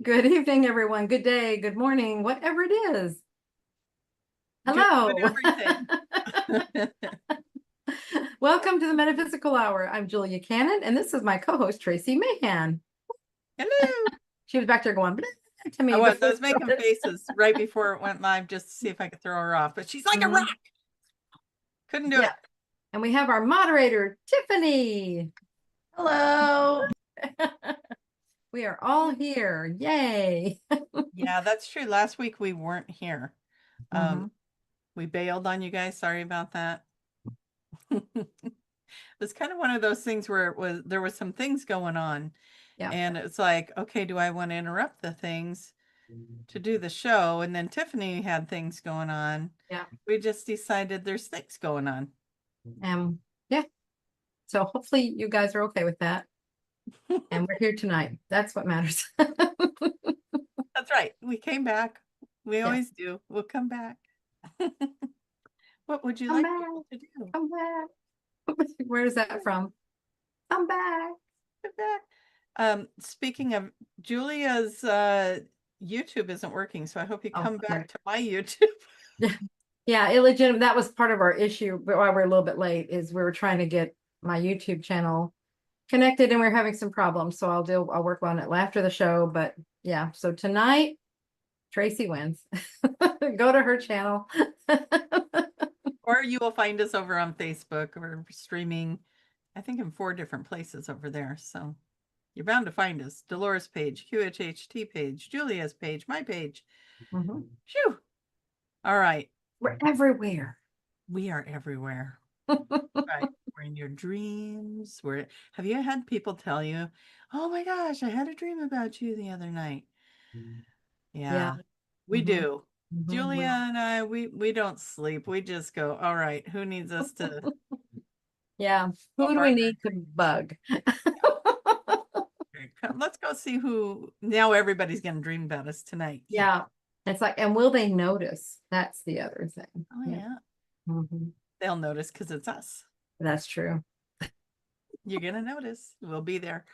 Good evening, everyone. Good day, good morning, whatever it is. Hello. Everything. Welcome to the Metaphysical Hour. I'm Julia Cannon, and this is my co-host, Tracy Mahan. Hello. She was back there going "Bleh" to me. I was before making faces right before it went live just to see if I could throw her off, but she's like a rock. Couldn't do it. And we have our moderator, Tiffany. Hello. We are all here. Yay. Yeah, that's true. Last week we weren't here. We bailed on you guys. Sorry about that. It's kind of one of those things where there was some things going on. Yeah. And it's like, okay, do I want to interrupt the things to do the show? And then Tiffany had things going on. Yeah. We just decided there's things going on. Yeah. So hopefully you guys are okay with that. And we're here tonight. That's what matters. That's right. We came back. We always do. We'll come back. What would you like people to do? Come back. Where is that from? Come back. Come back. Speaking of, Julia's YouTube isn't working, so I hope you come back to my YouTube. Yeah, illegitimate. That was part of our issue, but why we're a little bit late is we were trying to get my YouTube channel connected and we're having some problems. So I'll work on it after the show. But yeah, so tonight Tracy wins. Go to her channel. Or you will find us over on Facebook. We're streaming, I think, in 4 different places over there. So you're bound to find us. Dolores' page, QHHT page, Julia's page, my page. Phew. All right. We're everywhere. We are everywhere. Right. We're in your dreams. Have you had people tell you, oh my gosh, I had a dream about you the other night? Yeah. We do. Julia and I, we don't sleep. We just go, all right, who needs us to? Yeah. Who do we need to bug? Let's go see who. Now everybody's going to dream about us tonight. Yeah. It's like, and will they notice? That's the other thing. Oh, yeah. They'll notice because it's us. That's true. You're going to notice. We'll be there.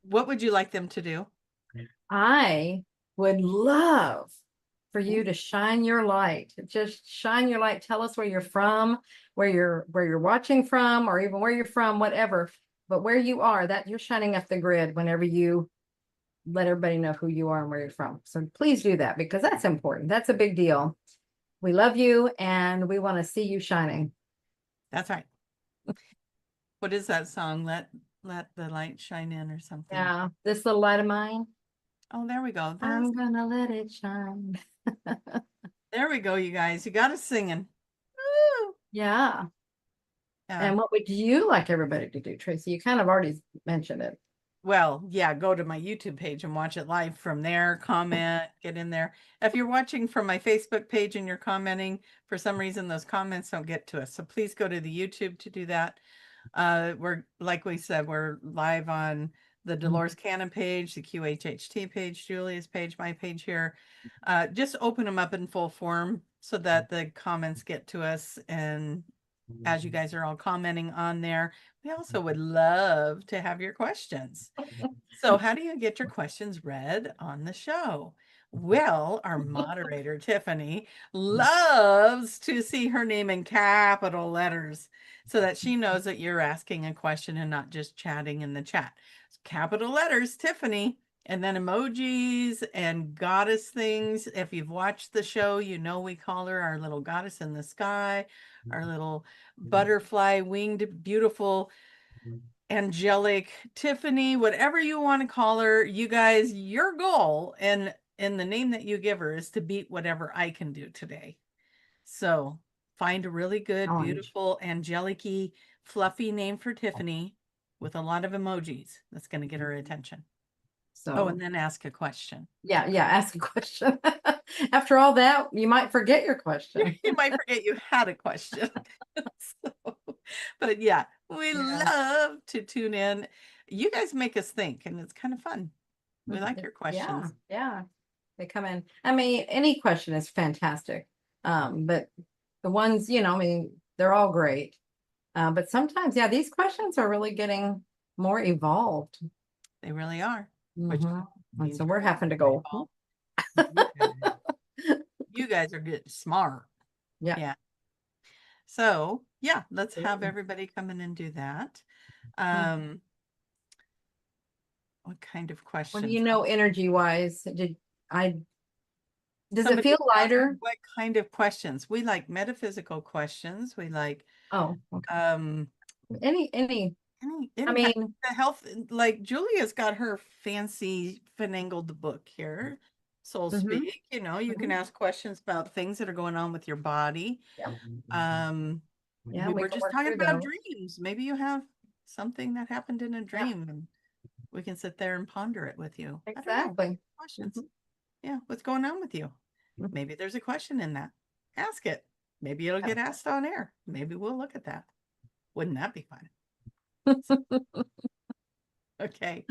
What would you like them to do? I would love for you to shine your light. Just shine your light. Tell us where you're from, where you're watching from, or even where you're from, whatever. But where you are, that you're shining up the grid whenever you let everybody know who you are and where you're from. So please do that because that's important. That's a big deal. We love you and we want to see you shining. That's right. What is that song? Let the light shine in or something. Yeah. This little light of mine. Oh, there we go. I'm gonna let it shine. There we go, you guys. You got us singing. Woo! Yeah. And what would you like everybody to do, Tracy? You kind of already mentioned it. Well, yeah, go to my YouTube page and watch it live from there. Comment, get in there. If you're watching from my Facebook page and you're commenting, for some reason, those comments don't get to us. So please go to the YouTube to do that. We're, like we said, we're live on the Dolores Cannon page, the QHHT page, Julia's page, my page here. Just open them up in full form so that the comments get to us. And as you guys are all commenting on there, we also would love to have your questions. So how do you get your questions read on the show? Well, our moderator, Tiffany, loves to see her name in capital letters so that she knows that you're asking a question and not just chatting in the chat. Capital letters, Tiffany, and then emojis and goddess things. If you've watched the show, you know we call her our little goddess in the sky, our little butterfly winged, beautiful, angelic Tiffany, whatever you want to call her. You guys, your goal and in the name that you give her is to beat whatever I can do today. So find a really good, beautiful, angelic-y, fluffy name for Tiffany with a lot of emojis. That's going to get her attention. So, and then ask a question. Yeah, ask a question. After all that, you might forget your question. You might forget you had a question. But yeah, we love to tune in. You guys make us think, and it's kind of fun. We like your questions. Yeah, they come in. I mean, any question is fantastic. But the ones, they're all great. But sometimes, these questions are really getting more evolved. They really are, which And Means so you're we're having to pretty go, tall. You guys are getting smart. yeah. Yeah. So yeah, let's have Absolutely. everybody come in and do that. What kind of What questions? do you know energy wise? Does it Somebody feel asked lighter? what kind of questions? We like metaphysical questions. We like Oh, okay. um Any, any I mean, the health, like Julia's got her fancy finagled book here, Soul mhm, Speak. You know, you can ask questions about things that are going on with your body. yeah, We we were can just work talking through about those. dreams. Maybe you have something that happened in a Yeah, dream and we can sit there and ponder it with you. I don't know. exactly. Questions. Mhm, Yeah, what's going on with you? mhm. Maybe there's a question in that. Ask it. Maybe it'll get asked on air. Maybe we'll look at that. Wouldn't that be fun? Okay.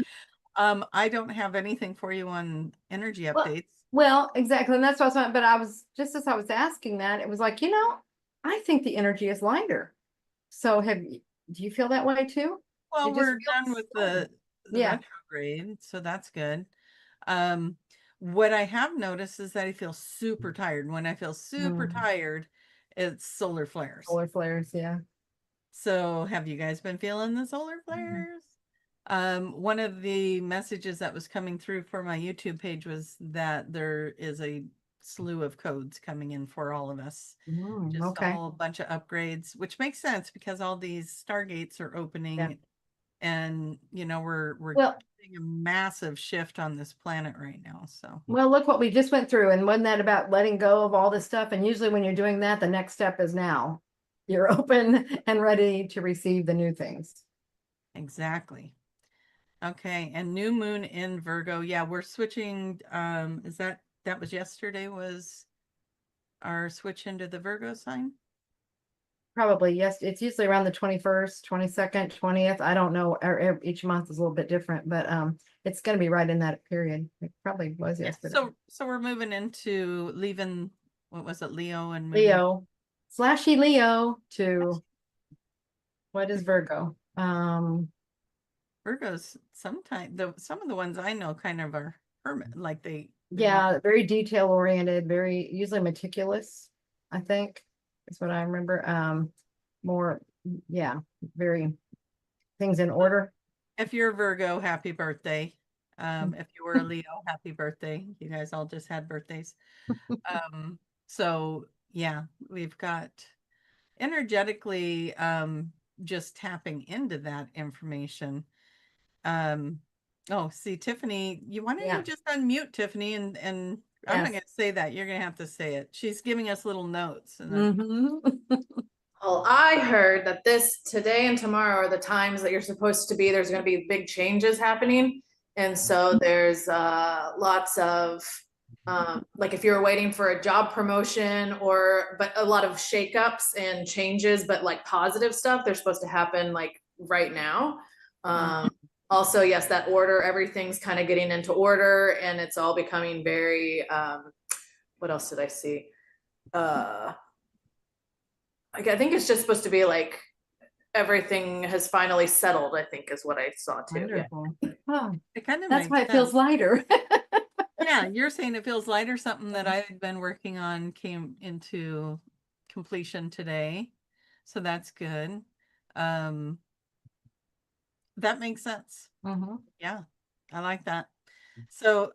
I don't have anything for you on energy Well, updates. well, exactly. And that's what I was saying. But I was just as I was asking that, it was like, I think the energy is lighter. So do you feel that way too? Well, It just we're done feels with lighter. the Yeah. retrograde, so that's good. Um, what I have noticed is that I feel super tired. When I feel super Mm, tired, it's solar flares. solar flares. Yeah. So have you guys been feeling the solar Mhm. flares? One of the messages that was coming through for my YouTube page was that there is a slew of codes coming in for all of us. Just a Okay. whole bunch of upgrades, which makes sense because all these stargates are Yeah. opening and we're Well, getting a massive shift on this planet right now. So look what we just went through. And wasn't that about letting go of all this stuff? And usually when you're doing that, the next step is now you're open and ready to receive the new things. exactly. Okay, and new moon in Virgo. Yeah, we're switching. Is that was yesterday was our switch into the Virgo sign? Probably, yes. It's usually around the 21st, 22nd, 20th. I don't know. Each month is a little bit different, but it's going to be right in that period. It probably was Yeah. yesterday. So we're moving into leaving, what was it, Leo, and moving Leo, slashy Leo to what is Virgo? Virgos. Sometimes some of the ones I know kind of are hermit, like they want. Yeah, very detail oriented, very usually meticulous, I think is what I remember. More, yeah, very things in order. If you're a Virgo, happy birthday. If you were a Leo, happy birthday. You guys all just had birthdays. So yeah, we've got energetically just tapping into that information. Oh, see, Tiffany, why don't Yeah. you just unmute Tiffany and I'm not Yes. gonna say that. You're gonna have to say it. She's giving us little notes and then Well, I heard that this today and tomorrow are the times that you're supposed to be. There's going to be big changes happening. And so there's lots of, like if you're waiting for a job promotion but a lot of shakeups and changes, but like positive stuff, they're supposed to happen like right now. Also, yes, that order, everything's kind of getting into order and it's all becoming very, what else did I see? Like I think it's just supposed to be like everything has finally settled, I think is what I saw too. Yeah. Wonderful. Oh, it kind of that's makes why it feels sense. lighter. Yeah, you're saying it feels lighter. Something that I've been working on came into completion today. So that's good. Um, that makes sense. Mhm. Yeah, I like that. So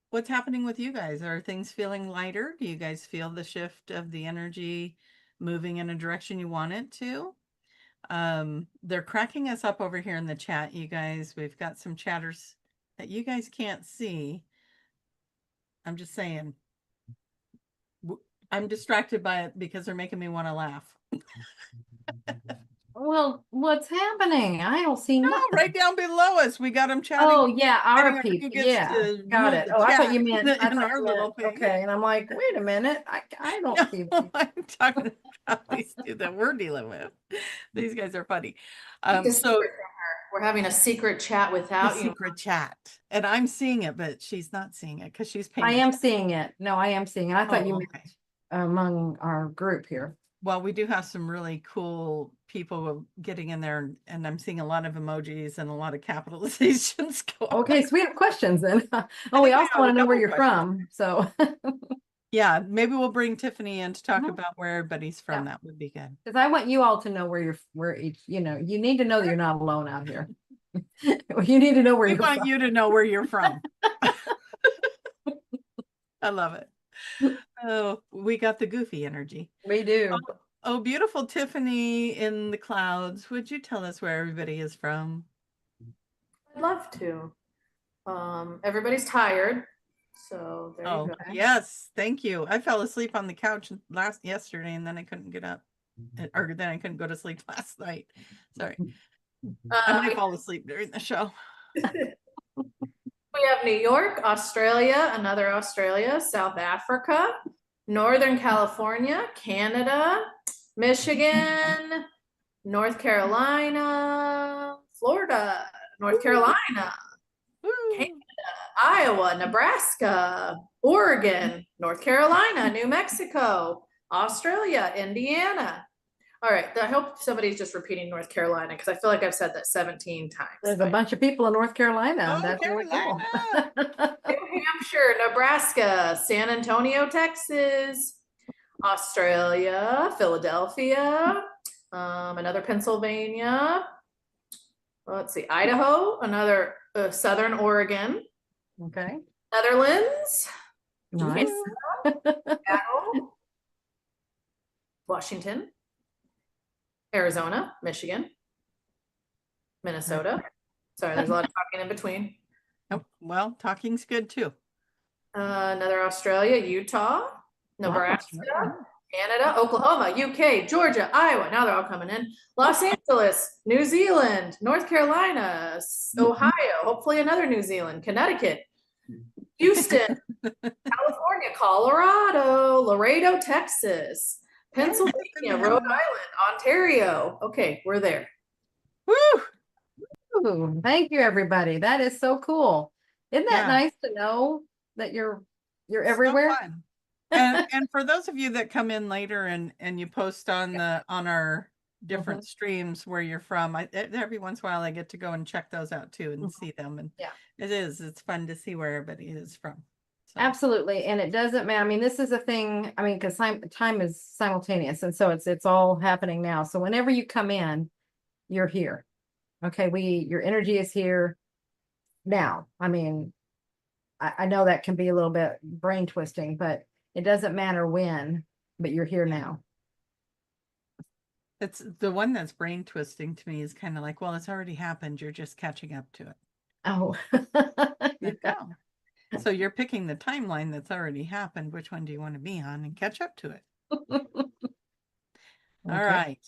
what's happening with you guys? Are things feeling lighter? Do you guys feel the shift of the energy moving in a direction you want it to? They're cracking us up over here in the chat, you guys. We've got some chatters that you guys can't see. I'm just saying. I'm distracted by it because they're making me want to laugh. Well, what's happening? I don't see No, nothing. right down below us, we got them chatting. Oh yeah, Fighting our over people. who gets Yeah, to got move it. the Oh, I thought chat you meant. I in thought our you little meant. thing. Okay, and I'm like, wait a minute. I don't No, see that. I'm talking about these two that we're dealing with. These guys are funny. The So secret from her. We're having a secret chat the without you. secret chat, and I'm seeing it, but she's not seeing it because she's paying I attention. am seeing it. No, I am seeing it. I thought you Oh, meant okay. among our group here. Well, we do have some really cool people getting in there, and I'm seeing a lot of emojis and a lot of capitalizations going. Okay, so we have questions then. Oh, think we we also have want a to know where couple you're questions. from. So, Yeah, maybe we'll bring Tiffany in to talk Mhm. about where everybody's from. Yeah. That would be good. because I want you all to know where each, you need to know that you're not alone out here. You need to know where We you're want from. you to know where you're from. I love it. Oh, we got the goofy energy. We do. Oh, beautiful Tiffany in the clouds. Would you tell us where everybody is from? I'd love to. Everybody's tired, so there you Oh, go. yes. Thank you. I fell asleep on the couch yesterday and then I couldn't get up. Or then I couldn't go to sleep last night. Sorry. I might fall asleep during the show. We have New York, Australia, another Australia, South Africa, Northern California, Canada, Michigan, North Carolina, Florida, North Carolina, Woo. Iowa, Nebraska, Oregon, North Carolina, New Mexico, Australia, Indiana. All right, I hope somebody's just repeating North Carolina because I feel like I've said that 17 times. There's a bunch of people in North Carolina. Oh, That's really cool. New Hampshire, Nebraska, San Antonio, Texas, Australia, Philadelphia, another Pennsylvania. Let's see, Idaho, another Southern Oregon, Okay. Netherlands, Nice. Seattle, Washington, Arizona, Michigan, Minnesota. Sorry, there's a lot of talking in between. Oh, well, talking's good too. Another Australia, Utah, Nebraska, Wow. Canada, Oklahoma, UK, Georgia, Iowa. Now they're all coming in. Los Angeles, New Zealand, North Carolina, Ohio, hopefully another New Zealand, Connecticut, Houston, California, Colorado, Laredo, Texas, Pennsylvania, Rhode Island, Ontario. Okay, we're there. Woo! Ooh, thank you, everybody. That is so cool. Isn't that Yeah. nice to know that you're So everywhere? fun. And for those of you that come in later and you post on our different streams where you're from, every once in a while I get to go and check those out too and see them. And Yeah. it's fun to see where everybody is from. So. Absolutely. And it doesn't matter. I mean, this is a thing, I mean, because time is simultaneous. And so it's all happening now. So whenever you come in, you're here. Okay, your energy is here now. I mean, I know that can be a little bit brain twisting, but it doesn't matter when, but you're here now. It's the one that's brain twisting to me is kind of like, well, it's already happened. You're just catching up to it. Oh, Yeah. So you're picking the timeline that's already happened. Which one do you want to be on and catch up to it? All right.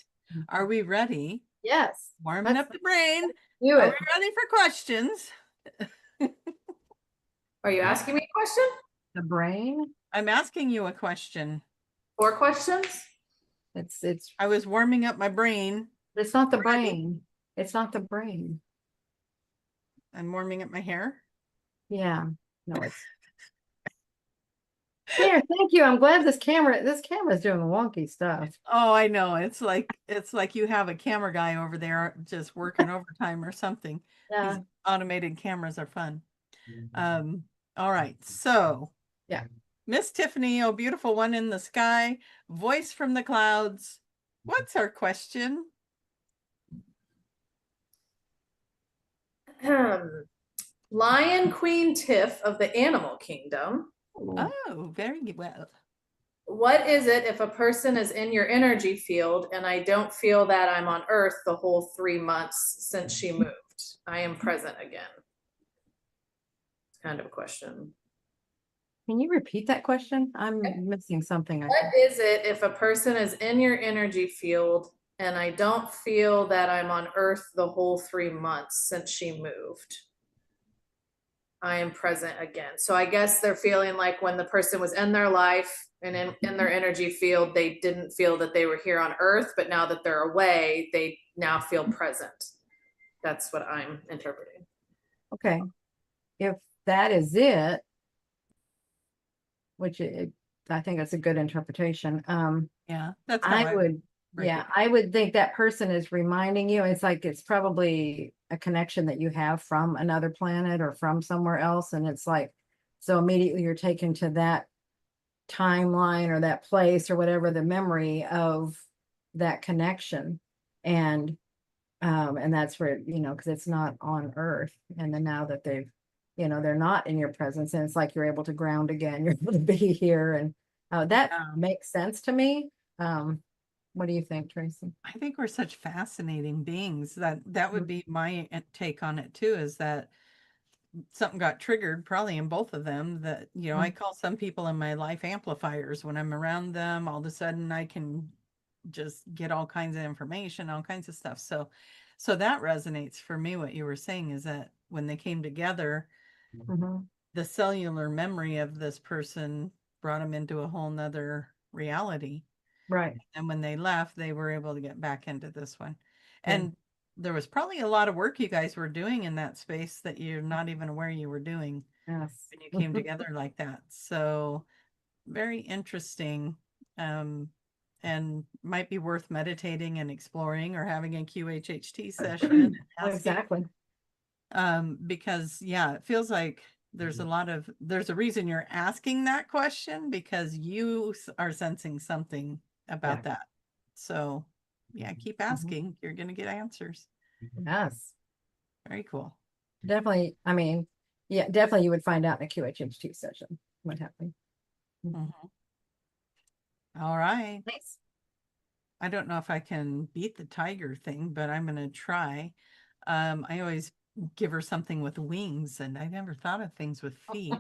Are we ready? Yes. Warming up the brain. Are we ready for questions? Are you asking me a question? The brain? I'm asking you a question. 4 questions? It's I was warming up my brain. It's not the brain. It's not the brain. I'm warming up my hair. Yeah. No, it's there. Thank you. I'm glad this camera is doing wonky stuff. Oh, I know. It's like you have a camera guy over there just working overtime or something. Yeah. These automated cameras are fun. All right. So yeah. Miss Tiffany, oh beautiful one in the sky, voice from the clouds. What's our question? Lion Queen Tiff of the animal kingdom. Oh, very well. What is it if a person is in your energy field and I don't feel that I'm on Earth the whole 3 months since she moved? I am present again. It's kind of a question. Can you repeat that question? I'm missing something. What is it if a person is in your energy field and I don't feel that I'm on Earth the whole 3 months since she moved? I am present again. So I guess they're feeling like when the person was in their life and in their energy field, they didn't feel that they were here on Earth, but now that they're away, they now feel present. That's what I'm interpreting. Okay. If that is it, which I think it's a good interpretation. Yeah, that's how I I would, break yeah, it. I would think that person is reminding you, it's like it's probably a connection that you have from another planet or from somewhere else. And it's like, so immediately you're taken to that timeline or that place or whatever, the memory of that connection. And that's where, because it's not on Earth. And then now that they're not in your presence, and it's like you're able to ground again, you're able to be here. And that Yeah. makes sense to me. What do you think, Tracy? I think we're such fascinating beings that would be my take on it too, is that something got triggered probably in both of them that, I call some people in my life amplifiers. When I'm around them, all of a sudden I can just get all kinds of information, all kinds of stuff. So that resonates for me. What you were saying is that when they came together, Mhm. the cellular memory of this person brought them into a whole nother reality. Right. And when they left, they were able to get back into this one. Yeah. And there was probably a lot of work you guys were doing in that space that you're not even aware you were doing Yes. when you came together like that. So very interesting. And might be worth meditating and exploring or having a QHHT session and asking, Exactly. because yeah, it feels like there's a reason you're asking that question, because you are sensing something about that. So yeah, keep asking. You're going to get answers. Yes. Very cool. Definitely. I mean, yeah, definitely you would find out in a QHHT session what happened. Mhm. All right. Nice. I don't know if I can beat the tiger thing, but I'm going to try. I always give her something with wings, and I never thought of things with feet.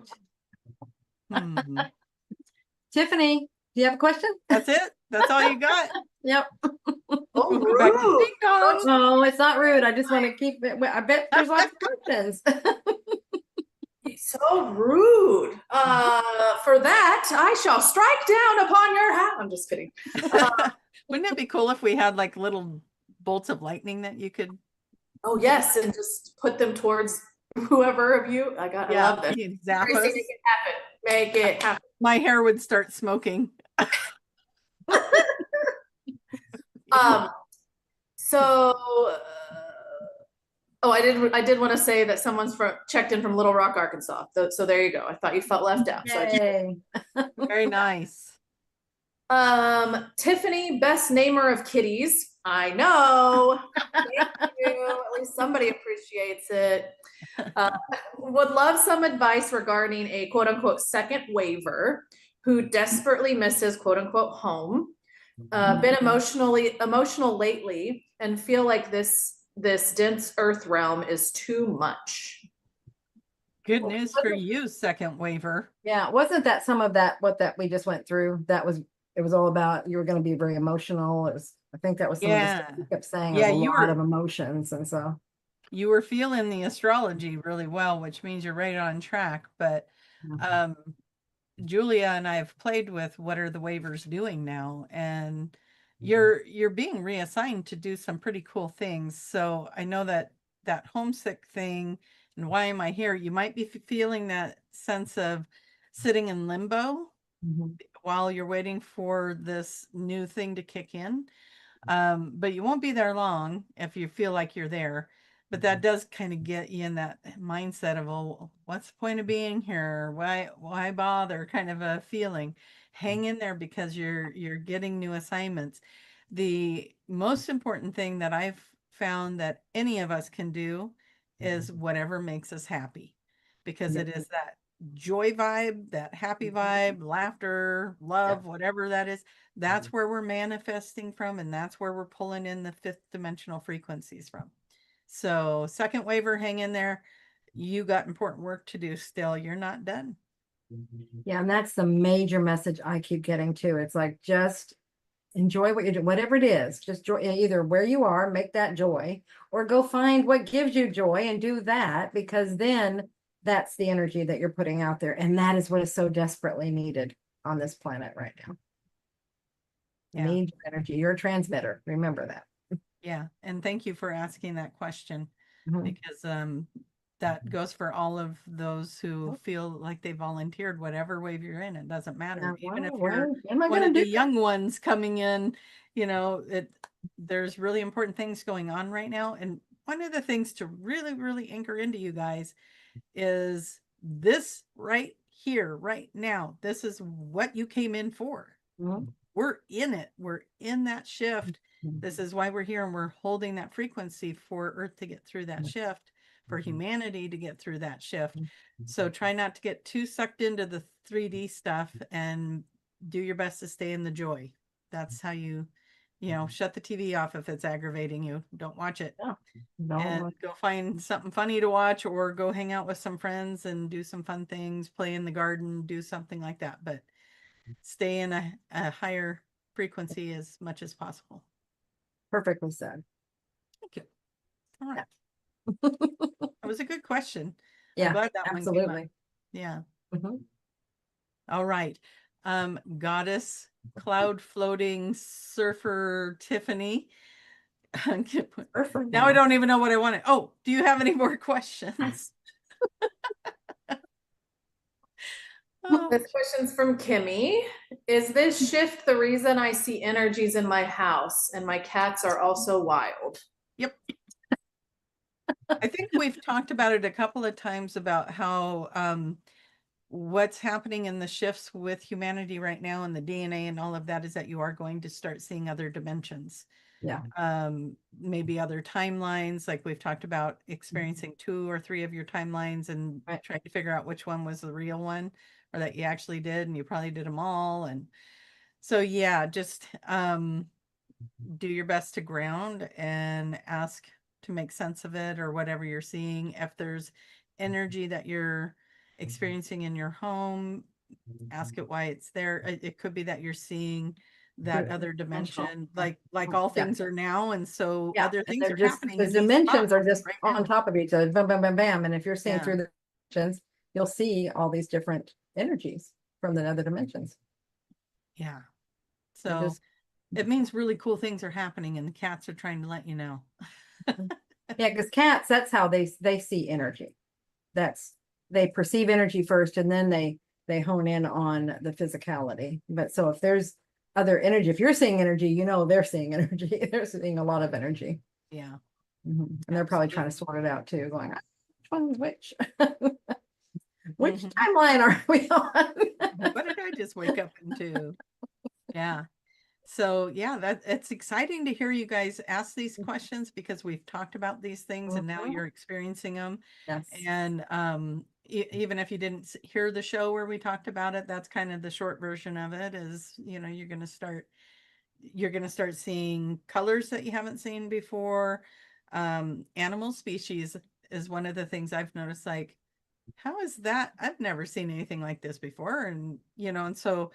Tiffany, do you have a question? That's it. That's all you got. Yep. Oh, We'll go back to rude. ding dong. No, it's not rude. I just want to keep it. I bet there's lots of questions. So rude. For that, I shall strike down upon your house. I'm just kidding. Wouldn't it be cool if we had like little bolts of lightning that you could? Oh yes, and just put them towards whoever of you. I love this. You'd zap Tracy, us. make it happen. Make it happen. My hair would start smoking. So, oh, I did want to say that someone's checked in from Little Rock, Arkansas. So there you go. I thought you felt left out. So Yay. Very nice. Tiffany, best namer of kitties. I know. Thank you. At least somebody appreciates it. Would love some advice regarding a quote unquote second waiver who desperately misses quote unquote home. Been emotional lately and feel like this dense earth realm is too much. Good news for you, second waiver. Yeah, wasn't that some of that what that we just went through? It was all about you were going to be very emotional. I think that was some of the stuff you kept saying. Yeah, a lot of emotions, and so you were feeling the astrology really well, which means you're right on track. But Julia and I have played with what are the waivers doing now, and you're being reassigned to do some pretty cool things. So I know that homesick thing and why am I here? You might be feeling that sense of sitting in limbo while you're waiting for this new thing to kick in. But you won't be there long if you feel like you're there. But that does kind of get you in that mindset of, oh, what's the point of being here? Why bother? Kind of a feeling. Hang in there because you're getting new assignments. The most important thing that I've found that any of us can do is whatever makes us happy, because it is that joy vibe, that happy vibe, laughter, love, whatever that is. That's where we're manifesting from, and that's where we're pulling in the fifth dimensional frequencies from. So second waiver, hang in there. You got important work to do still. You're not done. Yeah, and that's the major message I keep getting too. It's like just enjoy what you're doing, whatever it is. Just joy, either where you are, make that joy, or go find what gives you joy and do that, because then that's the energy that you're putting out there. And that is what is so desperately needed on this planet right now. Need energy. You're a transmitter. Remember that. Yeah. And thank you for asking that question, because that goes for all of those who feel like they volunteered, whatever wave you're in, it doesn't matter. Yeah, Even if well, you're what am I one gonna of the do? young ones coming in, there's really important things going on right now. And one of the things to really, really anchor into you guys is this right here, right now. This is what you came in for. Mhm. We're in it. We're in that shift. This is why we're here, and we're holding that frequency for Earth to get through that shift, for humanity to get through that shift. So try not to get too sucked into the 3D stuff and do your best to stay in the joy. That's how shut the TV off if it's aggravating you. Don't watch it. Yeah. And No, go find something funny to watch, or go hang out with some friends and do some fun things, play in the garden, do something like that. But stay in a higher frequency as much as possible. perfectly said. Thank you. All Yeah. right. That was a good question. I'm Yeah, glad that one came up. absolutely. Yeah. Mhm. All right. Goddess, cloud floating surfer Tiffany. Perfect. Now I don't even know what I wanted. Oh, do you have any more questions? Oh, This question's from Kimmy. Is this shift the reason I see energies in my house and my cats are also wild? yep. I think we've talked about it a couple of times about how what's happening in the shifts with humanity right now and the DNA and all of that is that you are going to start seeing other dimensions. Yeah. Maybe other timelines, like we've talked about experiencing 2 or 3 of your timelines and Right. trying to figure out which one was the real one, or that you actually did, and you probably did them all. And so, yeah, just do your best to ground and ask to make sense of it, or whatever you're seeing. If there's energy that you're experiencing in your home, ask it why it's there. It could be that you're seeing that Good. other Dimensional. dimension, like all Yeah. things are now, and so Yeah, other and things they're are just, happening the in these dimensions are spots just right on now. top of each other, bam, bam, bam, bam. And if you're seeing Yeah. through the dimensions, you'll see all these different energies from the other dimensions. Yeah. They're So just, it means really cool things are happening, and the cats are trying to let you know. yeah, because cats, that's how they see energy. That's, they perceive energy first, and then they hone in on the physicality. But so if there's other energy, if you're seeing energy, they're seeing energy. They're seeing a lot of energy. Yeah. And they're probably trying to sort it out too, going, which one's which? Which Mhm. timeline are we on? What did I just wake up into? Yeah. So yeah, it's exciting to hear you guys ask these questions, because we've talked about these things and now Mhm. you're experiencing them. Yes. And even if you didn't hear the show where we talked about it, that's kind of the short version of it. Is you're going to start seeing colors that you haven't seen before. Animal species is one of the things I've noticed. Like, how is that? I've never seen anything like this before. And so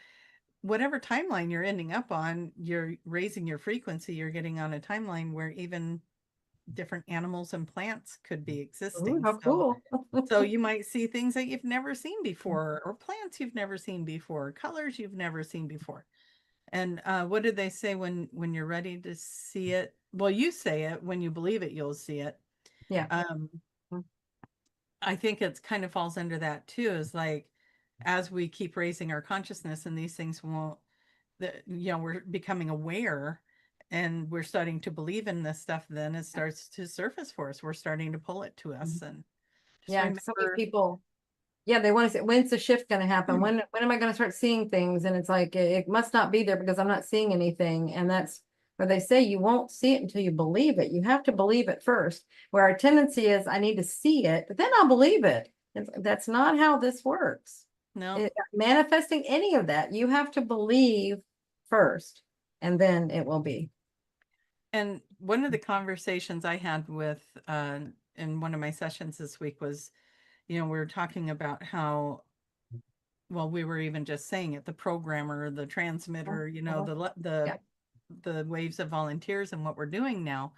whatever timeline you're ending up on, you're raising your frequency. You're getting on a timeline where even different animals and plants could be Ooh, existing. how cool. So you might see things that you've never seen before, or plants you've never seen before, colors you've never seen before. And what did they say when you're ready to see it? Well, you say it, when you believe it, you'll see it. Yeah. I think it's kind of falls under that too, is like, as we keep raising our consciousness and these things won't, we're becoming aware and we're starting to believe in this stuff, then it starts to surface for us. We're starting to pull it to us. And just Yeah. So many remember, people, yeah, they want to say, when's the shift going to happen? When am I going to start seeing things? And it's like, it must not be there because I'm not seeing anything. And that's where they say you won't see it until you believe it. You have to believe it first. Where our tendency is, I need to see it, but then I'll believe it. That's not how this works. no. Manifesting any of that, you have to believe first, and then it will be. And one of the conversations I had with in one of my sessions this week was, we were talking about how, well, we were even just saying it, the programmer, the transmitter, Yeah. the waves of volunteers and what we're doing now.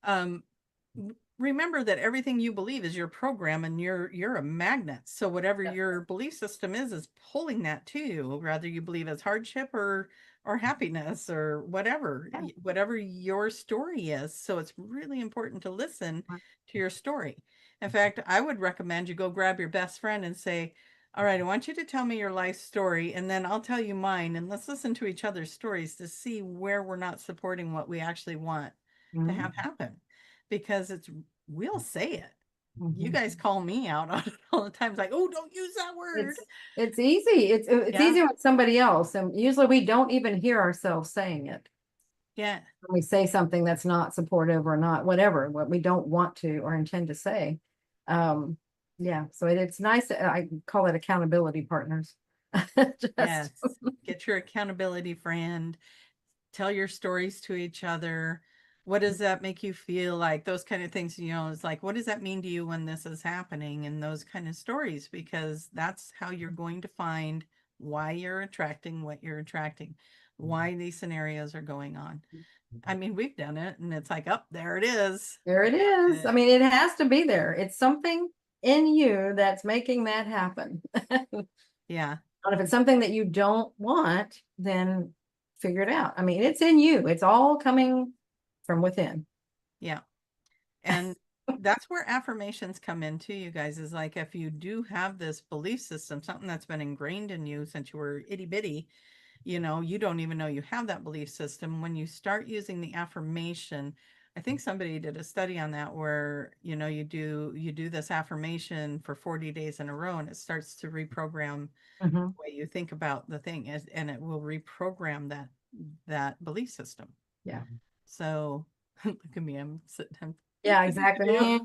Um, remember that everything you believe is your program, and you're a magnet. So whatever your belief system is pulling that to you, whether you believe it's hardship or happiness or whatever your story is. So it's really important to listen to your story. In fact, I would recommend you go grab your best friend and say, all right, I want you to tell me your life story, and then I'll tell you mine, and let's listen to each other's stories to see where we're not supporting what we actually want to have happen. Because we'll say it. You guys call me out on it all the time. It's like, oh, don't use that word. It's easy. It's Yeah. easy with somebody else, and usually we don't even hear ourselves saying it. Yeah. When we say something that's not supportive or not whatever, what we don't want to or intend to say. Yeah, so it's nice. I call it accountability partners. Yes. Get your accountability friend. Tell your stories to each other. What does that make you feel like? Those kind of things, it's like, what does that mean to you when this is happening? And those kind of stories, because that's how you're going to find why you're attracting what you're attracting, why these scenarios are going on. I mean, we've done it and it's like, up there it is. There it is. I mean, it has to be there. It's something in you that's making that happen. Yeah. And if it's something that you don't want, then figure it out. I mean, it's in you. It's all coming from within. Yeah. And that's where affirmations come in too, you guys, is like, if you do have this belief system, something that's been ingrained in you since you were itty bitty, you don't even know you have that belief system. When you start using the affirmation, I think somebody did a study on that where, you do this affirmation for 40 days in a row, and it starts to reprogram the way you think about the thing, and it will reprogram that belief system. Yeah. So look at me, I'm sitting. Yeah, exactly.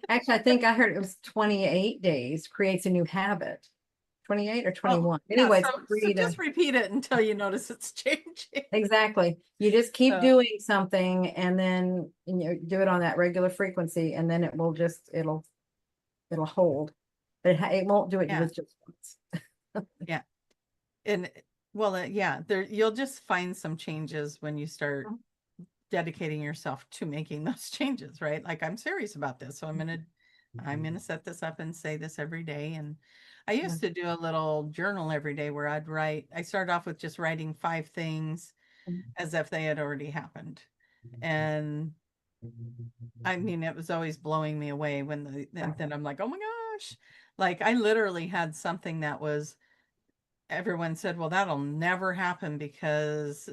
Actually, I think I heard it was 28 days creates a new habit. 28 or 21. Yeah, Anyway, so just repeat it until you notice it's changing. exactly. You just keep doing something, and then do it on that regular frequency, and then it will it'll hold. But it won't do it with just once. Yeah. And well, you'll just find some changes when you start dedicating yourself to making those changes, right? Like, I'm serious about this, so I'm gonna set this up and say this every day. And I used to do a little journal every day where I started off with just writing 5 things as if they had already happened. And I mean, it was always blowing me away when then I'm like, oh my gosh, like I literally had something that was, everyone said, well, that'll never happen because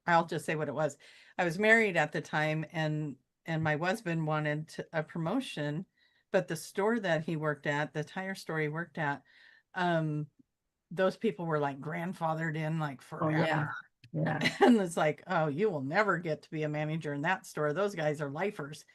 I'll just say what it was. I was married at the time, and my husband wanted a promotion, but the store that he worked at, the tire store he worked at, those people were like grandfathered in like forever. Yeah. And it's like, oh, you will never get to be a manager in that store. Those guys are lifers.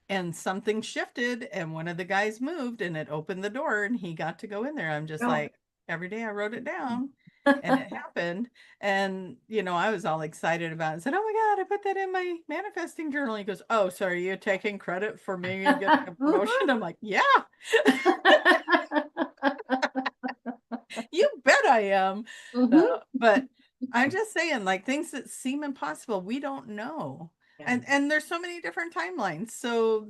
And something shifted, and one of the guys moved, and it opened the door, and he got to go in there. I'm just like, every day I wrote it down, and it happened. And, I was all excited about it. I said, oh my God, I put that in my manifesting journal. He goes, oh, so are you taking credit for me getting a promotion? I'm like, yeah. You bet I am. But I'm just saying, like, things that seem impossible, we don't know. And there's so many different timelines. So,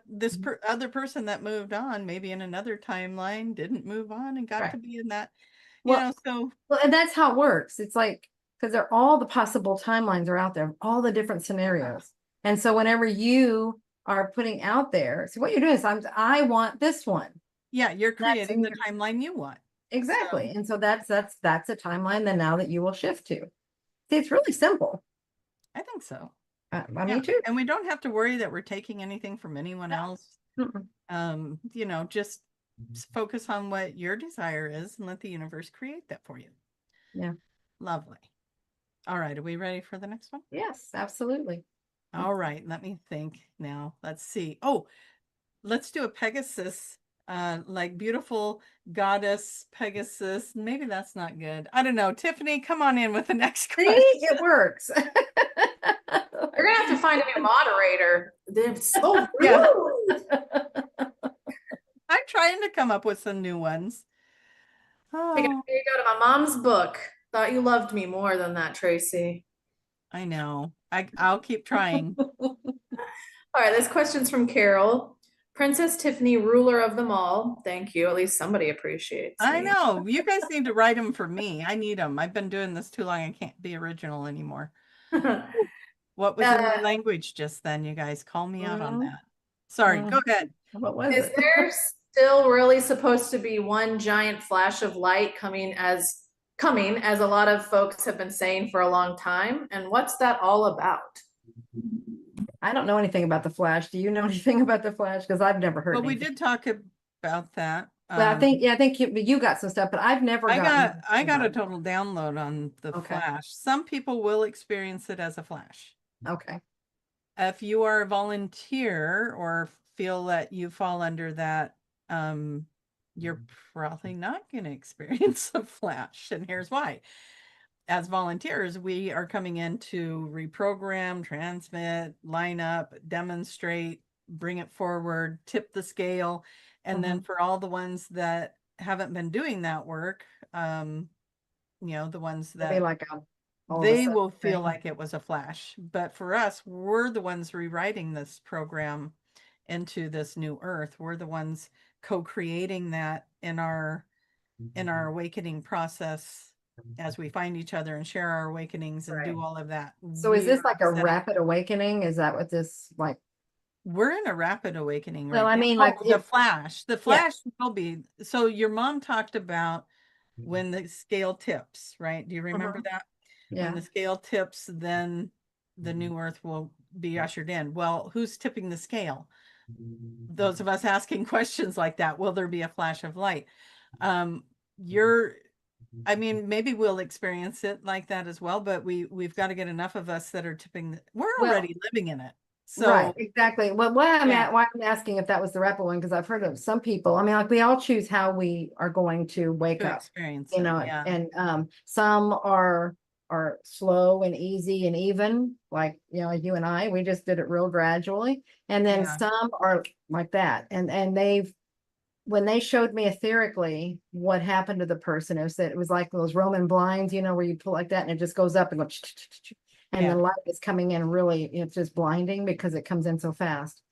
this other person that moved on, maybe in another timeline, didn't move on and got to be in that, so. Well, and that's how it works. It's like, because all the possible timelines are out there, all the different scenarios. And so whenever you are putting out there, so what you're doing is I want this one. Yeah, you're creating the timeline you want. Exactly. So. And so that's a timeline then now that you will shift to. See, it's really simple. I think so. Me too. And we don't have to worry that we're taking anything from anyone else. Just focus on what your desire is and let the universe create that for you. Yeah. Lovely. All right. Are we ready for the next one? Yes, absolutely. All right. Let me think now. Let's see. Oh, let's do a Pegasus, like beautiful goddess Pegasus. Maybe that's not good. I don't know. Tiffany, come on in with the next question. See, it works. You're gonna have to find a new moderator. They're so rude. I'm trying to come up with some new ones. Oh. Here you go to my mom's book. Thought you loved me more than that, Tracy. I know. I'll keep trying. All right, this question's from Carol. Princess Tiffany, ruler of them all. Thank you. At least somebody appreciates me. I know. You guys need to write them for me. I need them. I've been doing this too long. I can't be original anymore. What was in my language just then, you guys? Call me out on that. Sorry, go ahead. What was Is it? there still really supposed to be one giant flash of light coming as a lot of folks have been saying for a long time? And what's that all about? I don't know anything about the Flash. Do you know anything about the Flash? Because I've never heard Well, we anything. did talk about that. Well, I think you got some stuff, but I've never I gotten. got a about it. total download on the Okay. flash. Some people will experience it as a flash. Okay. If you are a volunteer or feel that you fall under that, you're probably not going to experience a flash. And here's why. As volunteers, we are coming in to reprogram, transmit, line up, demonstrate, bring it forward, tip the scale. And then for all the ones that haven't been doing that work, the ones It'll be that like all of a they sudden will feel thing. like it was a flash. But for us, we're the ones rewriting this program into this new earth. We're the ones co-creating that in our awakening process as we find each other and share our awakenings and do Right. all of that. So is this like a setting- rapid awakening? Is that what this like? We're in a rapid awakening Well, right I now. mean, Oh, like the flash. The Yeah. flash will be. So your mom talked about when the scale tips, right? Do you remember that? When Yeah. the scale tips, then the new earth will be ushered in. Well, who's tipping the scale? Those of us asking questions like that. Will there be a flash of light? You're I mean, maybe we'll experience it like that as well, but we've got to get enough of us that are tipping. We're Well, already living in it. Right, So exactly. Well, Yeah. why I'm asking if that was the rapid one, because I've heard of some people. I mean, like we all choose how we are going to wake to up, experience you it, know, yeah. and some are slow and easy and even, like you and I, we just did it real gradually, and then Yeah. some are like that, and when they showed me etherically what happened to the person, it was like those Roman blinds, where you pull like that and it just goes up and goes, and Yeah. the light is coming in really, it's just blinding because it comes in so fast.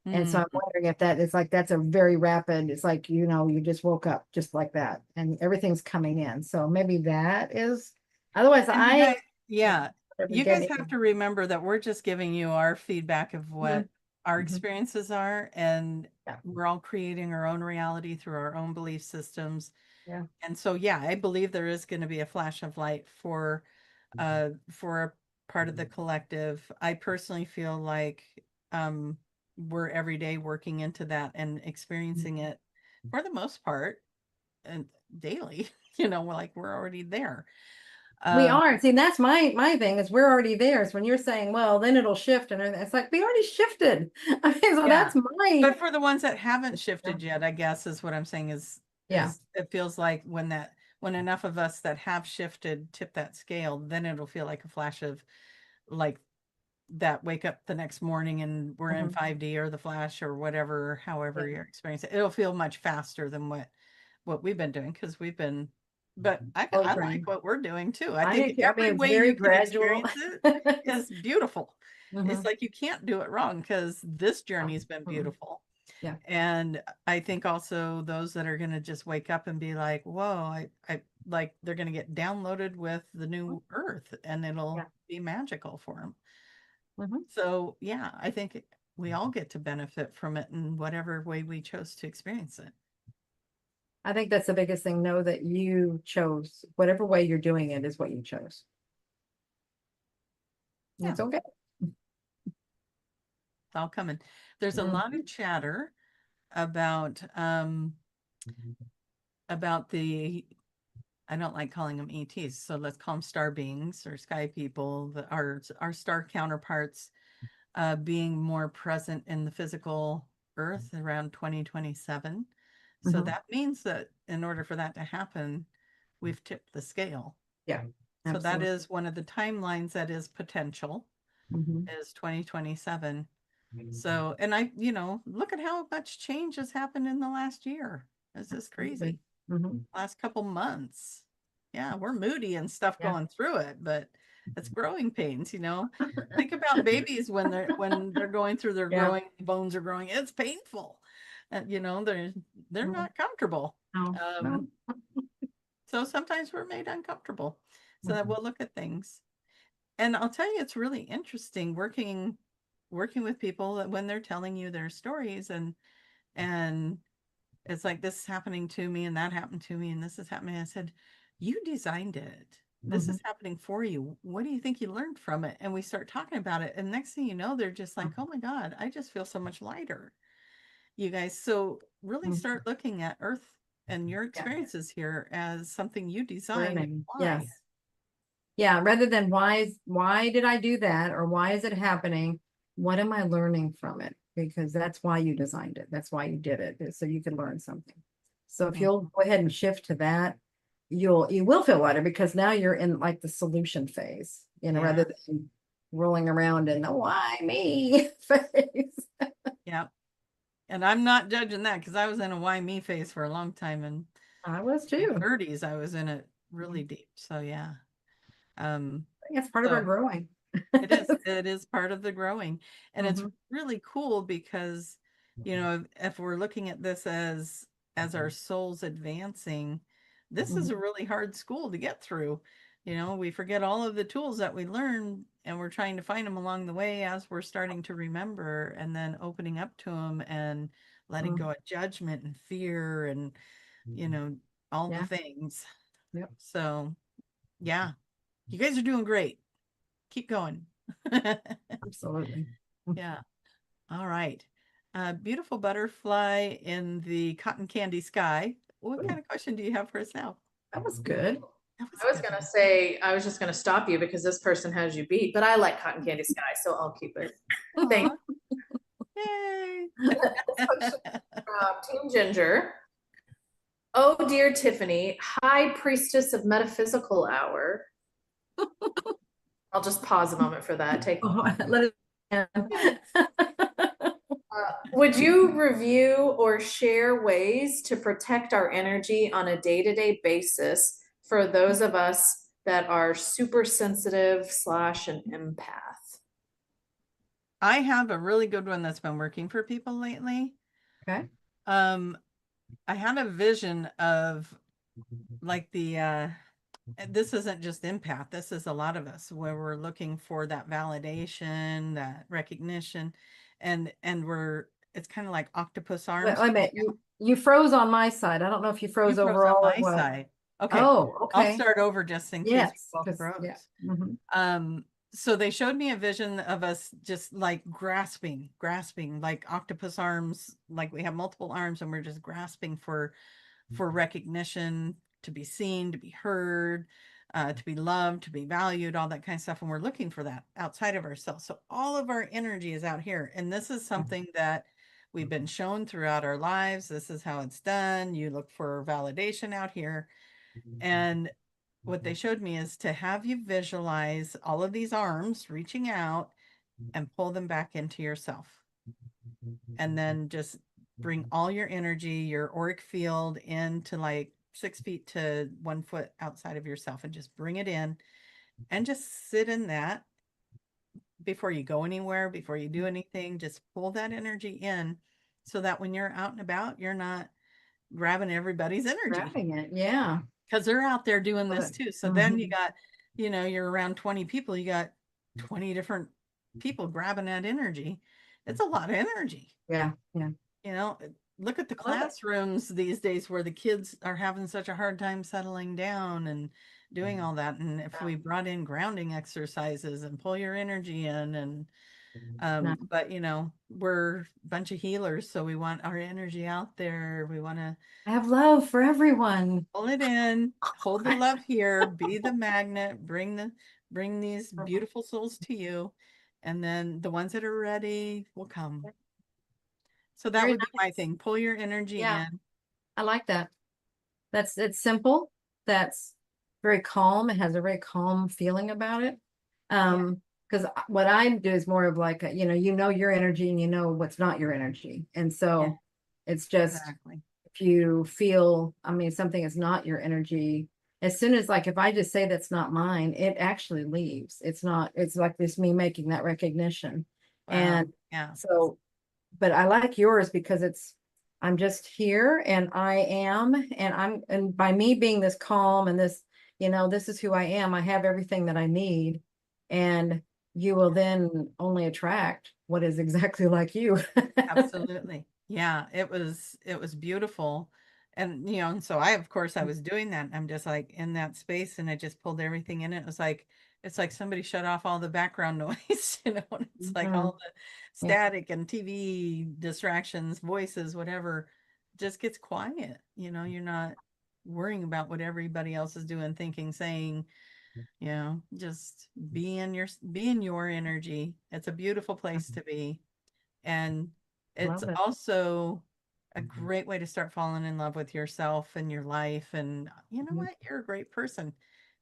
And so I'm Mhm. wondering if that is like, that's a very rapid, it's like, you just woke up just like that and everything's coming in. So maybe that is, otherwise And you I guys, yeah, never you get guys have to remember that we're just giving you our feedback of what our Mhm. experiences are, and Yeah. we're all creating our own reality through our own belief systems. Yeah. And so, yeah, I believe there is going to be a flash of light for a part of the collective. I personally feel like we're every day working into that and experiencing it for the most part and daily. We're already there. We Um, are. See, that's my thing is we're already there. So when you're saying, well, then it'll shift and everything, it's like we already shifted. I mean, so Yeah. that's my But for the ones that haven't shifted yet, I guess is what I'm saying Yeah. is it feels like when enough of us that have shifted tip that scale, then it'll feel like a flash of like that wake up the next morning and we're in Mhm. 5D or the flash or whatever, however Yeah. you're experiencing it. It'll feel much faster than what we've been doing because we've been, but I Oh, like train. what we're doing too. I I do think too. I mean, every it's way very you can gradual. experience it is beautiful. It's Mhm. like you can't do it wrong because this journey's been Mhm. beautiful. Yeah. And I think also those that are going to just wake up and be like, whoa, I like they're going to get downloaded with the new earth and it'll Yeah. be magical for them. Mhm. So, yeah, I think we all get to benefit from it in whatever way we chose to experience it. I think that's the biggest thing. Know that you chose whatever way you're doing it is what you chose. Yeah. It's okay. It's all coming. There's a lot of chatter about the I don't like calling them ETs, so let's call them star beings or sky people, our star counterparts being more present in the physical earth around 2027. So Mhm. that means that in order for that to happen, we've tipped the scale. Yeah. So that Absolutely. is one of the timelines that is potential Mhm. is 2027. So, and look at how much change has happened in the last year. This is crazy. Mhm. Last couple months. Yeah, we're moody and stuff Yeah. going through it, but it's growing pains, Think about babies when they're going through their Yeah. growing, bones are growing. It's painful. And they're Mhm. not comfortable. No, no. So sometimes we're made uncomfortable. So that Mhm. we'll look at things. And I'll tell you, it's really interesting working working with people that when they're telling you their stories and it's like, this is happening to me and that happened to me and this is happening. I said, you designed it. This is happening for you. What do you think you learned from it? And we start talking about it. And next thing you know, they're just like, oh my God, I just feel so much lighter. You guys, so really start looking at Earth and your experiences here as something you designed. Learning. Why? Yes. Yeah, rather than why did I do that, or why is it happening? What am I learning from it? Because that's why you designed it. That's why you did it, is so you can learn something. So if you'll go ahead and shift to that, you will feel lighter, because now you're in like the solution phase, rather than rolling around in the why me phase. Yeah. And I'm not judging that, because I was in a why me phase for a long time, and I was in too. my 30s I was in it really deep. So yeah. I think it's part of our growing. It is part of the growing. And it's really cool because, if we're looking at this as our souls advancing, this is a really hard school to get through. We forget all of the tools that we learn, and we're trying to find them along the way as we're starting to remember, and then opening up to them and letting go of judgment and fear and, all the things. Yep. So yeah, you guys are doing great. Keep going. Absolutely. Yeah. All right. Beautiful butterfly in the cotton candy sky. What kind of question do you have for us now? That was good. That was I was good. gonna say, I was just gonna stop you because this person has you beat, but I like Cotton Candy Sky, so I'll keep it. Thank Yay. Team Ginger. Oh dear Tiffany, High Priestess of Metaphysical Hour. I'll just pause a moment for that. Take. Let it. Would you review or share ways to protect our energy on a day-to-day basis for those of us that are super sensitive / an empath? I have a really good one that's been working for people lately. Okay. I had a vision of like this isn't just empath, this is a lot of us, where we're looking for that validation, that recognition, and it's kind of like octopus arms. Wait a minute. You froze on my side. I don't know if you You froze froze overall on or my what. side. Okay. Oh, I'll okay. start over just in case Yes. we both froze. Yeah. So they showed me a vision of us just like grasping like octopus arms, like we have multiple arms and we're just grasping for recognition, to be seen, to be heard, to be loved, to be valued, all that kind of stuff. And we're looking for that outside of ourselves. So all of our energy is out here. And this is something that we've been shown throughout our lives. This is how it's done. You look for validation out here. And what they showed me is to have you visualize all of these arms reaching out and pull them back into yourself. And then just bring all your energy, your auric field into like 6 feet to 1 foot outside of yourself, and just bring it in and just sit in that before you go anywhere, before you do anything. Just pull that energy in so that when you're out and about, you're not grabbing everybody's energy. Grabbing it. Yeah. Because they're out there doing this too. So then you got, you're around 20 people, you got 20 different people grabbing that energy. It's a lot of energy. Yeah. Yeah. Look at the classrooms these days where the kids are having such a hard time settling down and doing all that. And if we brought in grounding exercises and pull your energy in, and but we're a bunch of healers, so we want our energy out there. We want to have love for everyone. Pull it in, hold the love here, be the magnet, bring these beautiful souls to you, and then the ones that are ready will come. So that would be my thing. Pull your energy in. I like that. It's simple. That's very calm. It has a very calm feeling about it. Because what I do is more of like, your energy and you know what's not your energy. And so it's just, if you feel, something is not your energy, as soon as like, if I just say that's not mine, it actually leaves. It's like this, me making that recognition. Wow. And so, but I like yours because I'm just here and and by me being this calm and this, this is who I am. I have everything that I need. And you will then only attract what is exactly like you. Absolutely. Yeah, it was beautiful. And and so of course I was doing that. I'm just like in that space and I just pulled everything in. It was like it's like somebody shut off all the background noise, and it's like Mhm. all the Yeah. static and TV distractions, voices, whatever, just gets quiet. You're not worrying about what everybody else is doing, thinking, saying, just be in your energy. It's a beautiful place to be. And it's Love it. also a great way to start falling in love with yourself and your life. And you know Mhm. what? You're a great person.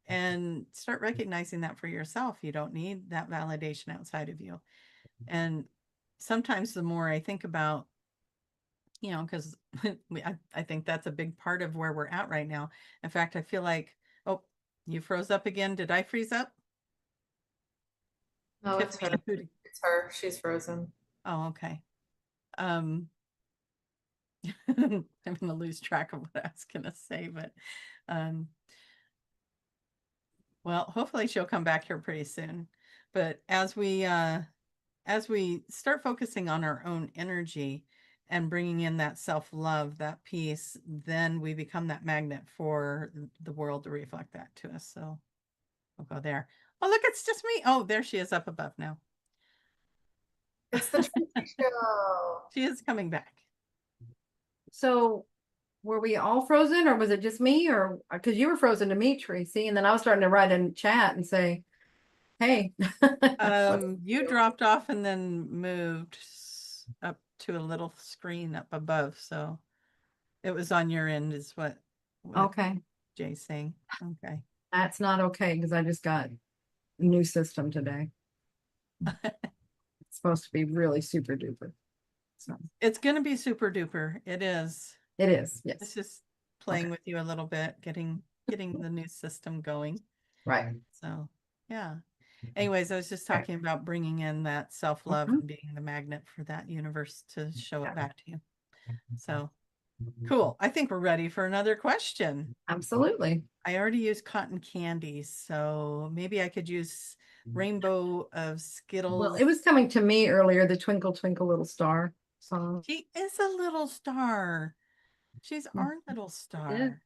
And start recognizing that for yourself. You don't need that validation outside of you. And sometimes the more I think about, because I think that's a big part of where we're at right now. In fact, I feel like, oh, you froze up again. Did I freeze up? No, it's Tiffany her. and Hootie. It's her. She's frozen. Oh, okay. Um, I'm gonna lose track of what I was gonna say, but um, well, hopefully she'll come back here pretty soon. But as we start focusing on our own energy and bringing in that self-love, that peace, then we become that magnet for the world to reflect that to us. So we'll go there. Oh, look, it's just me. Oh, there she is up above now. It's the Tracy show. She is coming back. So were we all frozen or was it just me, or because you were frozen to me, Tracy, and then I was starting to write in chat and say, hey. You dropped off and then moved up to a little screen up above. So it was on your end is what Okay, Jay's saying. Okay. that's not okay because I just got a new system today. It's supposed to be really super duper. So It's going to be super duper. It is. it is, It's yes. just playing Okay. with you a little bit, getting the new system going. Right. So, yeah. Anyways, I was just Okay. talking about bringing in that self-love Mhm. and being the magnet for that universe to show it back to you. So, cool. I think we're ready for another question. Absolutely. I already used cotton candy, so maybe I could use rainbow of Skittles. Well, it was coming to me earlier, the Twinkle Twinkle Little Star song. She is a little star. She's our little star.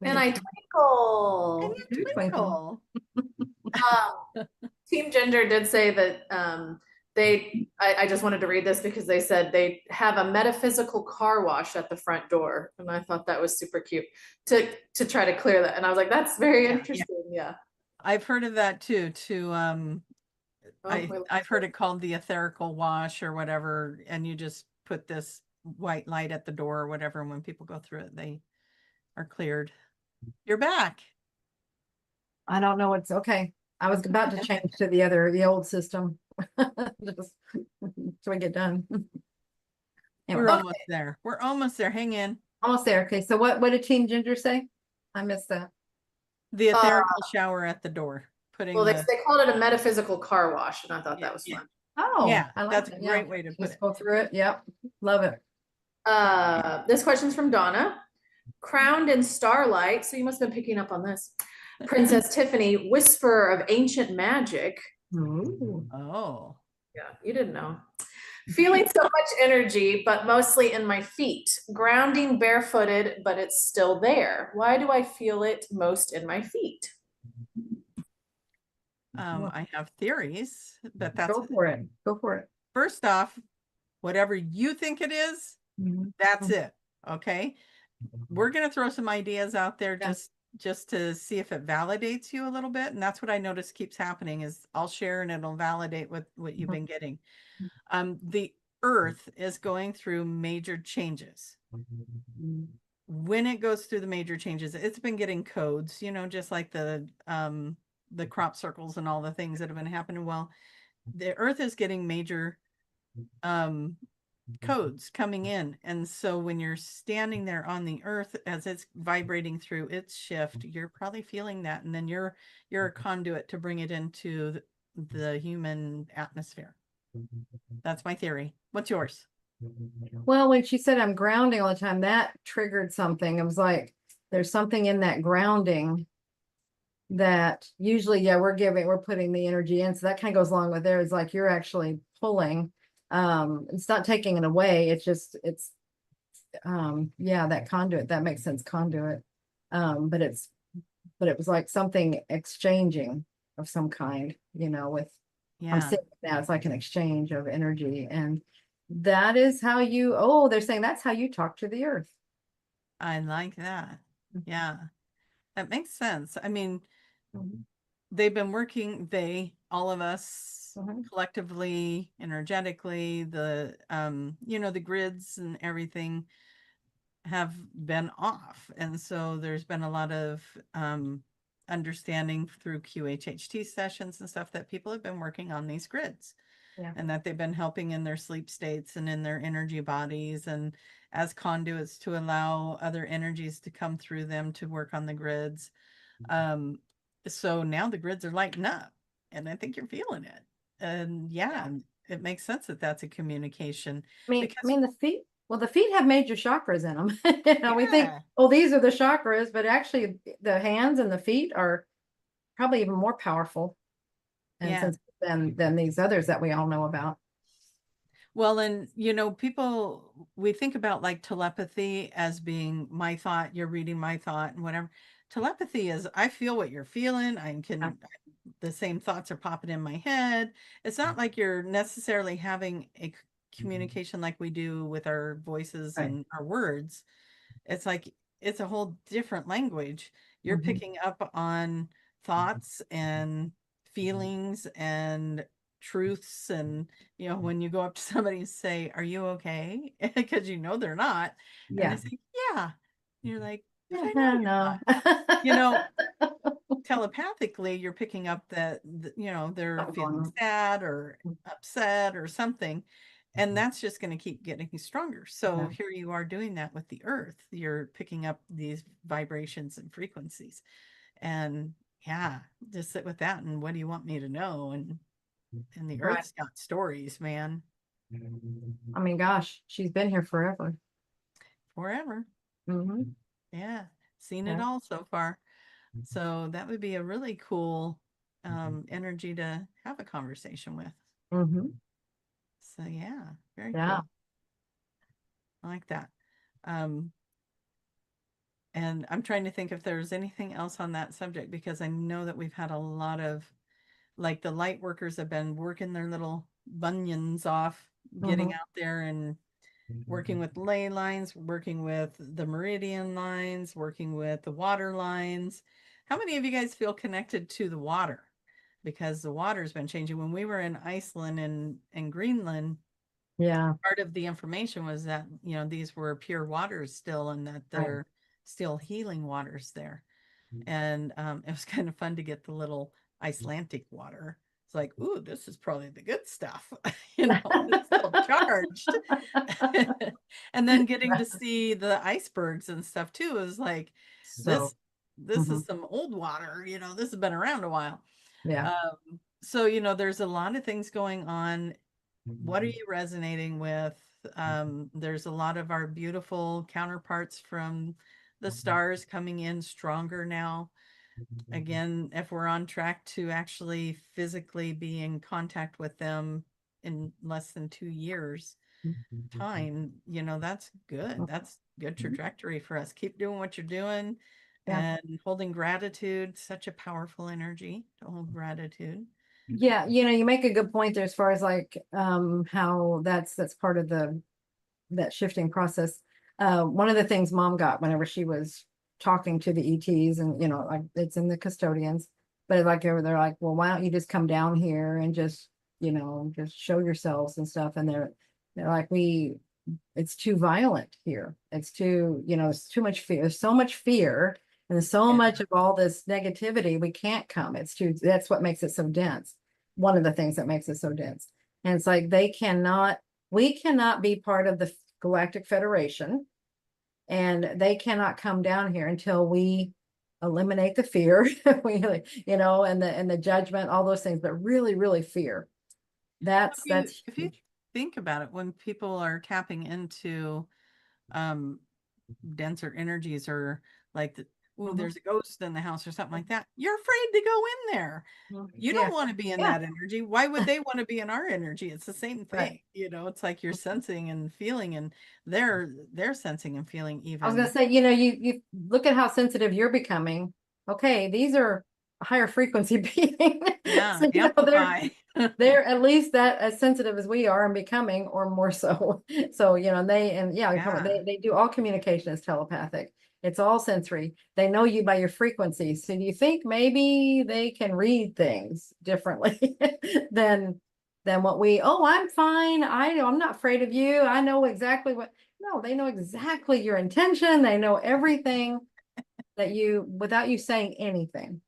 And I And twinkle. you twinkle. Team Ginger did say that I just wanted to read this because they said they have a metaphysical car wash at the front door. And I thought that was super cute to try to clear that. And I was like, that's very interesting. Yeah. I've heard of that too. Oh, I've heard it called the etherical wash or whatever, and you just put this white light at the door or whatever, and when people go through it, they are cleared. You're back. I don't know what's okay. I was about to change to the old system. Just so we get done. Anyway, We're almost there. We're almost there. Hang in. almost there. Okay, so what did Team Ginger say? I missed that. The etherical shower at the door. well, Putting they called it a metaphysical car wash, and I thought that was yeah. fun. Oh, Yeah, I like that's a that. great way to put Just it. go through it. Yep. Love it. This question's from Donna. Crowned in starlight, so you must have been picking up on this. Princess Tiffany, whisperer of ancient magic. Ooh. Oh. Yeah, you didn't know. Feeling so much energy, but mostly in my feet. Grounding barefooted, but it's still there. Why do I feel it most in my feet? I have theories, but that's Go for it. Go for it. first off, whatever you think it is, that's it. Okay. We're going to throw some ideas out there Yeah. just to see if it validates you a little bit. And that's what I notice keeps happening is I'll share and it'll validate what you've been getting. The earth is going through major changes. When it goes through the major changes, it's been getting codes, just like the crop circles and all the things that have been happening. Well, the earth is getting major codes coming in. And so when you're standing there on the earth as it's vibrating through its shift, you're probably feeling that. And then you're a conduit to bring it into the human atmosphere. That's my theory. What's yours? Well, when she said I'm grounding all the time, that triggered something. It was like, there's something in that grounding that usually, yeah, we're putting the energy in. So that kind of goes along with there. It's like you're actually pulling. It's not taking it away. It's just, yeah, that conduit, that makes sense, conduit. But it was like something exchanging of some kind, with, I'm Yeah, seeing it now, it's like an exchange of energy. And that is how they're saying that's how you talk to the earth. I like that. Yeah, that makes sense. I mean, Mhm. they've been working, all of us Mhm. collectively, energetically, the grids and everything have been off. And so there's been a lot of understanding through QHHT sessions and stuff that people have been working on these grids. Yeah. And that they've been helping in their sleep states and in their energy bodies and as conduits to allow other energies to come through them to work on the grids. So now the grids are lighting up, and I think you're feeling it. And yeah, it makes sense that that's a communication I because mean, the feet have major chakras in them. We think, yeah, oh, these are the chakras, but actually the hands and the feet are probably even more powerful and yeah. since than these others that we all know about. Well, and we think about like telepathy as being my thought, you're reading my thought and whatever. Telepathy is I feel what you're feeling. The same thoughts are popping in my head. It's not like you're necessarily having a communication like we do with our voices Right. and our words. It's like it's a whole different language. You're Mhm. picking up on thoughts and feelings and truths. And, when you go up to somebody and say, "Are you okay?" Because they're not. And they Yeah. say, "Yeah." You're like, "But I know you're No. not." You know, telepathically, you're picking up that, they're Something going feeling on. sad or upset or something. And that's just going to keep getting stronger. So Yeah. here you are doing that with the earth. You're picking up these vibrations and frequencies. And yeah, just sit with that. And what do you want me to know? And the Right. earth's got stories, man, I mean, gosh, she's been here forever. forever. Hmm. Yeah. Seen it Yeah. all so far. So that would be a really cool energy to have a conversation with. Hmm. So yeah, very Yeah. cool. I like that. Um, and I'm trying to think if there's anything else on that subject because I know that we've had a lot of like the light workers have been working their little bunions off, getting Hmm. out there and working with ley lines, working with the meridian lines, working with the water lines. How many of you guys feel connected to the water? Because the water's been changing. When we were in Iceland and Greenland, Yeah. part of the information was that, these were pure waters still and that Right. they're still healing waters there. And it was kind of fun to get the little Icelandic water. It's like, ooh, this is probably the good stuff. It's still charged. And then getting to see the icebergs and stuff too is like, So, this mhm. is some old water, this has been around a while. Yeah. So, there's a lot of things going on. What are you resonating with? There's a lot of our beautiful counterparts from the stars coming in stronger now. Again, if we're on track to actually physically be in contact with them in less than 2 years time, that's good. That's good trajectory for us. Keep doing what you're doing Yeah. and holding gratitude. Such a powerful energy to hold gratitude. Yeah, you make a good point there as far as like how that's part of that shifting process. One of the things mom got whenever she was talking to the ETs and like it's in the custodians, but like they're like, well, why don't you just come down here and just show yourselves and stuff. And they're like, it's too violent here. It's too much fear. There's so much fear and there's so Yeah. much of all this negativity. We can't come. That's what makes it so dense. One of the things that makes it so dense. And it's like we cannot be part of the Galactic Federation and they cannot come down here until we eliminate the fear, and the judgment, all those things, but really, really fear. That's If you think about it, when people are tapping into um denser energies or like ooh, Mhm. there's a ghost in the house or something like that, you're afraid to go in there. You don't Yeah, want to be in Yeah. that energy. Why would they want to be in our energy? It's the same Right. thing. You know, it's like you're Mhm. sensing and feeling, and they're sensing and feeling I was gonna even. say, you look at how sensitive you're becoming. Okay, these are a higher frequency being. Yeah, So, amplify. they're at least that as sensitive as we are and becoming, or more so. So, Yeah. they do all communication is telepathic. It's all sensory. They know you by your frequency. So do you think maybe they can read things differently than what I'm fine. I'm not afraid of you. I know exactly what. No, they know exactly your intention. They know everything that you, without you saying anything.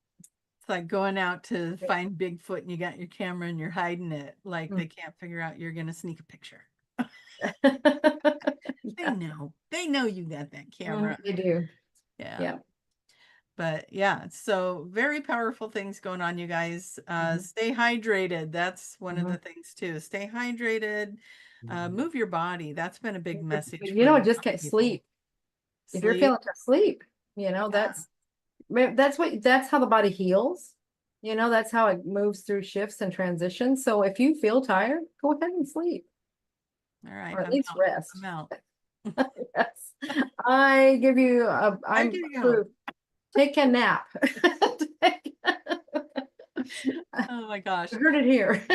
It's like going out to find Bigfoot and you got your camera and you're hiding it. Like Mm. they can't figure out you're going to sneak a picture. They Yeah. know. They know you got that camera. They do. Yeah. Yeah. But yeah, so very powerful things going on, you guys. Stay hydrated. That's one of the things too. Stay hydrated. Move your body. That's been a big message for a lot Just of can't people. sleep. If you're Sleep. feeling to sleep, Yeah. that's how the body heals. That's how it moves through shifts and transitions. So if you feel tired, go ahead and sleep, All right. or at I'm least out. rest. I'm out. Yes. I give you I I'm do go. approved. Take a nap. Oh my gosh. You heard it here.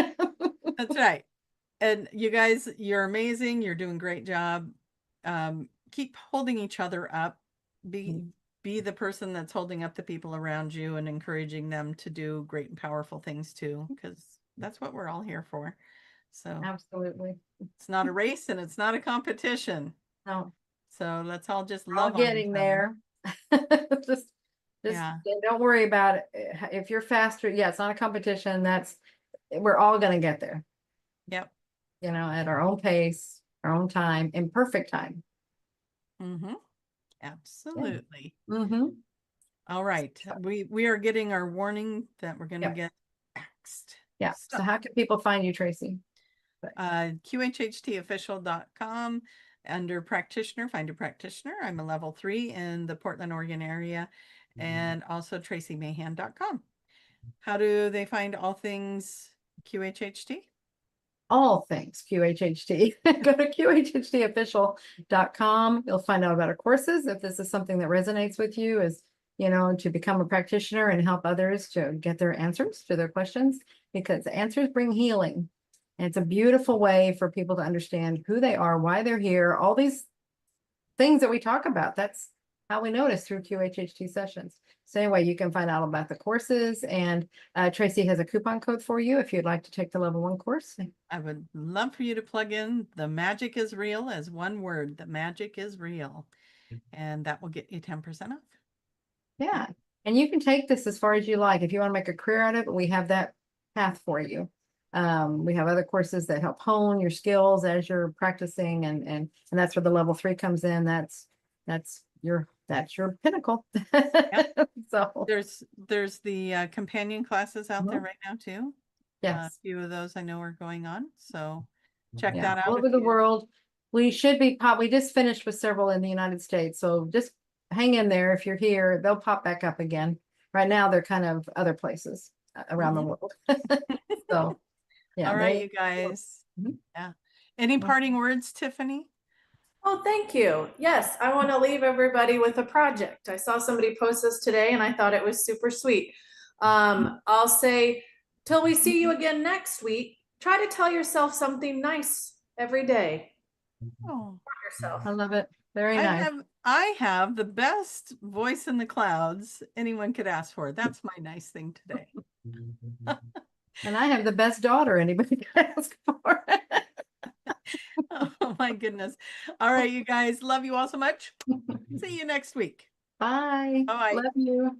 That's right. And you guys, you're amazing. You're doing a great job. Keep holding each other up. Be the person that's holding up the people around you and encouraging them to do great and powerful things too, because that's what we're all here for. So Absolutely. it's not a race and it's not a competition. No, So let's all just we're all love on each getting other. there. Just Yeah. don't worry about it. If you're faster, yeah, it's not a competition. We're all gonna get there. Yep. At our own pace, our own time, in perfect time. Mm-hmm. Absolutely. Mm-hmm. All right. We are getting our warning that we're going to get axed. Yeah. So, So how can people find you, Tracy? QHHTofficial.com. Under practitioner, find a practitioner. I'm a level 3 in the Portland, Oregon area, and also tracymahan.com. How do they find all things QHHT? All things QHHT. Go to QHHTofficial.com. You'll find out about our courses. If this is something that resonates with you, to become a practitioner and help others to get their answers to their questions, because the answers bring healing. And it's a beautiful way for people to understand who they are, why they're here, all these things that we talk about. That's how we notice through QHHT sessions. So anyway, you can find out about the courses, and Tracy has a coupon code for you if you'd like to take the level 1 course. I would love for you to plug in "the magic is real" as one word. The magic is real. And that will get you 10% off. Yeah. And you can take this as far as you like. If you want to make a career out of it, we have that path for you. We have other courses that help hone your skills as you're practicing, and that's where the level 3 comes in. That's your pinnacle. Yep. So there's the companion classes out there right now too. A yes, few of those I know are going on. So check yeah, that out. all over the world. We should be we just finished with several in the United States. So just hang in there. If you're here, they'll pop back up again. Right now, they're kind of other places around the world. So yeah. All right, you guys. Yeah. Any parting words, Tiffany? Oh, thank you. Yes, I want to leave everybody with a project. I saw somebody post this today and I thought it was super sweet. I'll say, till we see you again next week, try to tell yourself something nice every day. Oh, Yourself. I love it. Very nice. I have the best voice in the clouds anyone could ask for. That's my nice thing today. And I have the best daughter anybody could ask for. Oh my goodness. All right, you guys. Love you all so much. See you next week. Bye. Bye. Love you.